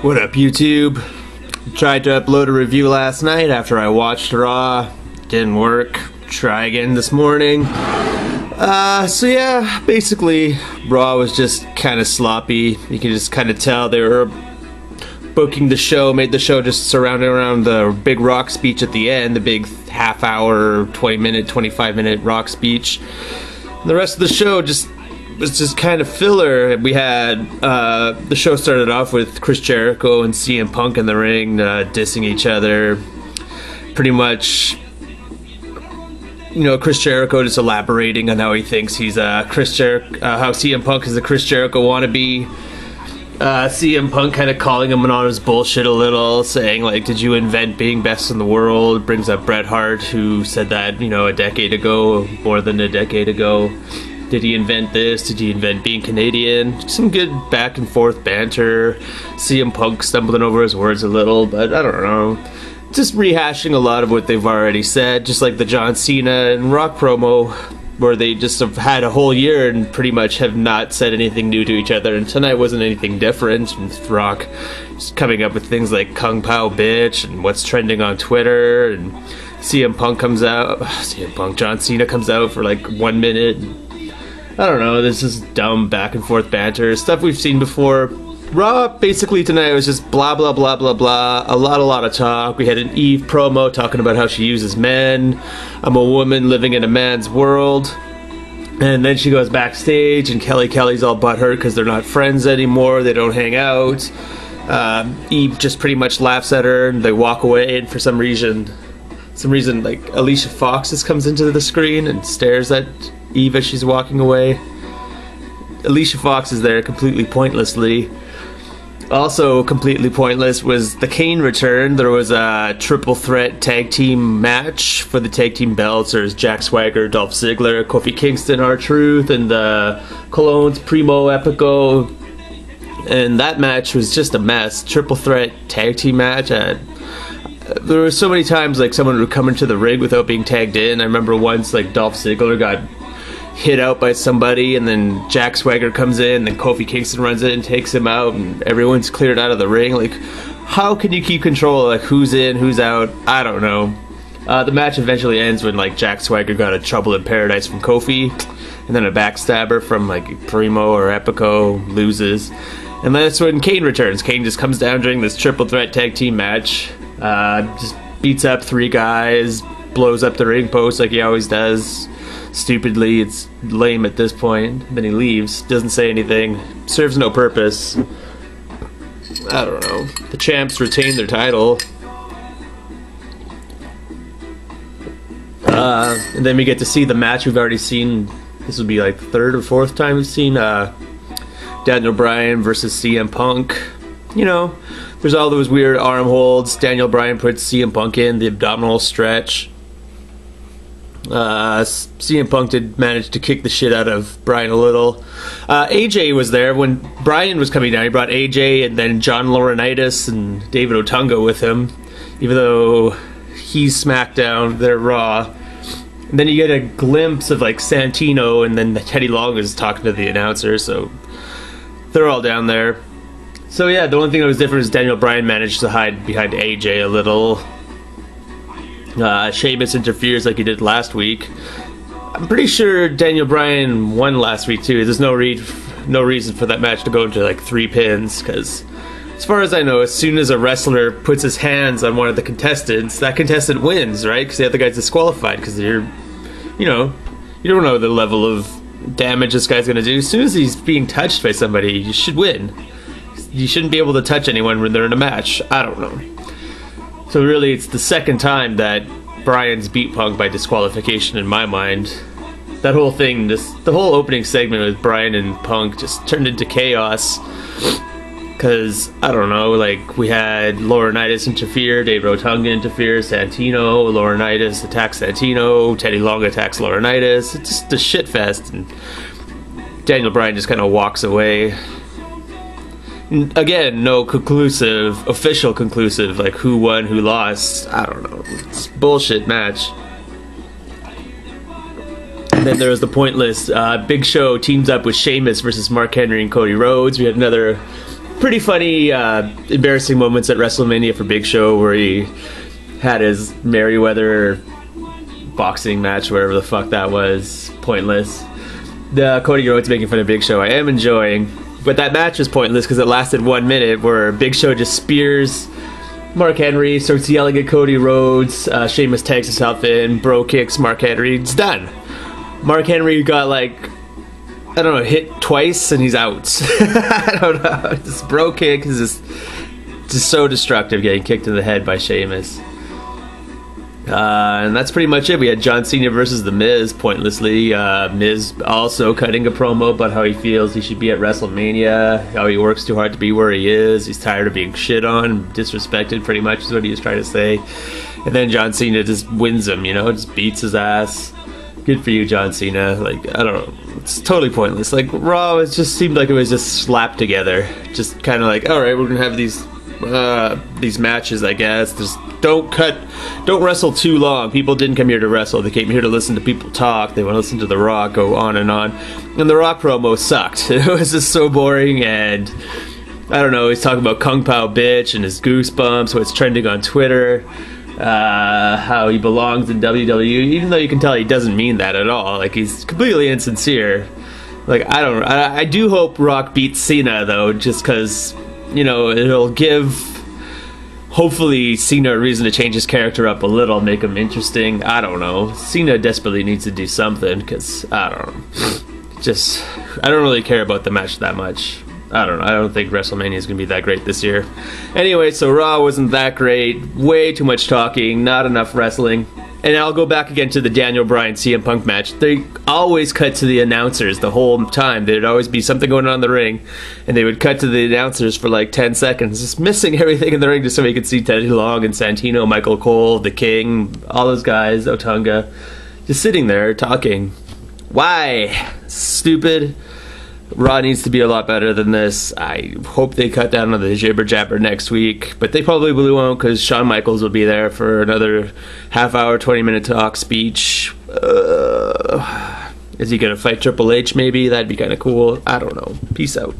What up, YouTube? Tried to upload a review last night after I watched Raw. Didn't work. Try again this morning. So yeah, basically, Raw was just kind of sloppy. You can just kind of tell they were booking the show, made the show just surrounded around the big Rock speech at the end, the big half-hour, 20-minute, 25-minute Rock speech. And the rest of the show was just kind of filler. We had the show started off with Chris Jericho and CM Punk in the ring, dissing each other. Pretty much, you know, Chris Jericho just elaborating on how he thinks he's how CM Punk is a Chris Jericho wannabe. CM Punk kind of calling him on his bullshit a little, saying like, "Did you invent being best in the world?" Brings up Bret Hart, who said that, you know, a decade ago, more than a decade ago. Did he invent this? Did he invent being Canadian? Some good back and forth banter. CM Punk stumbling over his words a little, but I don't know. Just rehashing a lot of what they've already said, just like the John Cena and Rock promo, where they just have had a whole year and pretty much have not said anything new to each other, and tonight wasn't anything different. And Rock just coming up with things like Kung Pao bitch and what's trending on Twitter, and John Cena comes out for like 1 minute. I don't know, this is dumb back and forth banter, stuff we've seen before. Raw, basically tonight, was just blah blah blah blah blah, a lot of talk. We had an Eve promo talking about how she uses men. I'm a woman living in a man's world. And then she goes backstage and Kelly's all butthurt because they're not friends anymore, they don't hang out. Eve just pretty much laughs at her and they walk away, and for some reason like Alicia Fox just comes into the screen and stares at Eve as she's walking away. Alicia Fox is there completely pointlessly. Also completely pointless was the Kane return. There was a triple threat tag team match for the tag team belts. There's Jack Swagger, Dolph Ziggler, Kofi Kingston, R Truth, and the Colognes, Primo, Epico. And that match was just a mess. Triple threat tag team match. There were so many times like someone would come into the ring without being tagged in. I remember once like Dolph Ziggler got hit out by somebody, and then Jack Swagger comes in, and then Kofi Kingston runs in and takes him out, and everyone's cleared out of the ring. Like, how can you keep control of like who's in, who's out? I don't know. The match eventually ends when like Jack Swagger got a Trouble in Paradise from Kofi, and then a backstabber from like Primo or Epico loses, and that's when Kane returns. Kane just comes down during this triple threat tag team match, just beats up 3 guys, blows up the ring post like he always does. Stupidly, it's lame at this point. Then he leaves, doesn't say anything, serves no purpose. I don't know. The champs retain their title. And then we get to see the match we've already seen. This will be like the 3rd or 4th time we've seen Daniel Bryan versus CM Punk. You know, there's all those weird arm holds. Daniel Bryan puts CM Punk in the abdominal stretch. CM Punk did manage to kick the shit out of Bryan a little. AJ was there when Bryan was coming down. He brought AJ and then John Laurinaitis and David Otunga with him, even though he's SmackDown, they're Raw. And then you get a glimpse of like Santino, and then Teddy Long is talking to the announcer, so they're all down there. So yeah, the only thing that was different is Daniel Bryan managed to hide behind AJ a little. Sheamus interferes like he did last week. I'm pretty sure Daniel Bryan won last week too. There's no reason for that match to go into like 3 pins, because as far as I know, as soon as a wrestler puts his hands on one of the contestants, that contestant wins, right? Because the other guy's disqualified, because you don't know the level of damage this guy's going to do. As soon as he's being touched by somebody, you should win. You shouldn't be able to touch anyone when they're in a match. I don't know. So really, it's the 2nd time that Bryan's beat Punk by disqualification in my mind. That whole thing, the whole opening segment with Bryan and Punk just turned into chaos. Because, I don't know, like, we had Laurinaitis interfere, David Otunga interfere, Santino, Laurinaitis attacks Santino, Teddy Long attacks Laurinaitis. It's just a shit fest, and Daniel Bryan just kind of walks away. Again, no official conclusive, like who won, who lost. I don't know. It's a bullshit match. And then there was the pointless Big Show teams up with Sheamus versus Mark Henry and Cody Rhodes. We had another pretty funny, embarrassing moments at WrestleMania for Big Show where he had his Merriweather boxing match, wherever the fuck that was. Pointless. The Cody Rhodes making fun of Big Show I am enjoying, but that match was pointless because it lasted 1 minute where Big Show just spears Mark Henry, starts yelling at Cody Rhodes, Sheamus tags himself in, bro kicks Mark Henry, it's done. Mark Henry got like, I don't know, hit twice and he's out. I don't know, this bro kick is just so destructive, getting kicked in the head by Sheamus. And that's pretty much it. We had John Cena versus The Miz, pointlessly. Miz also cutting a promo about how he feels he should be at WrestleMania, how he works too hard to be where he is, he's tired of being shit on, disrespected, pretty much is what he was trying to say. And then John Cena just wins him, you know, just beats his ass. Good for you, John Cena. Like, I don't know, it's totally pointless. Like, Raw, it just seemed like it was just slapped together. Just kind of like, alright, we're gonna have these matches, I guess. Just don't wrestle too long. People didn't come here to wrestle. They came here to listen to people talk. They want to listen to The Rock go on. And The Rock promo sucked. It was just so boring, and I don't know, he's talking about Kung Pao bitch and his goosebumps, so it's trending on Twitter. How he belongs in WWE, even though you can tell he doesn't mean that at all. Like, he's completely insincere. Like, I do hope Rock beats Cena, though, just because, you know, it'll give, hopefully, Cena a reason to change his character up a little, make him interesting. I don't know. Cena desperately needs to do something, because, I don't know. Just, I don't really care about the match that much. I don't know. I don't think WrestleMania is going to be that great this year. Anyway, so Raw wasn't that great. Way too much talking, not enough wrestling. And I'll go back again to the Daniel Bryan CM Punk match. They always cut to the announcers the whole time. There'd always be something going on in the ring, and they would cut to the announcers for like 10 seconds, just missing everything in the ring just so you could see Teddy Long and Santino, Michael Cole, The King, all those guys, Otunga, just sitting there talking. Why? Stupid. Raw needs to be a lot better than this. I hope they cut down on the jibber jabber next week, but they probably won't, because Shawn Michaels will be there for another half-hour, 20-minute talk speech. Is he gonna fight Triple H? Maybe that'd be kind of cool. I don't know. Peace out.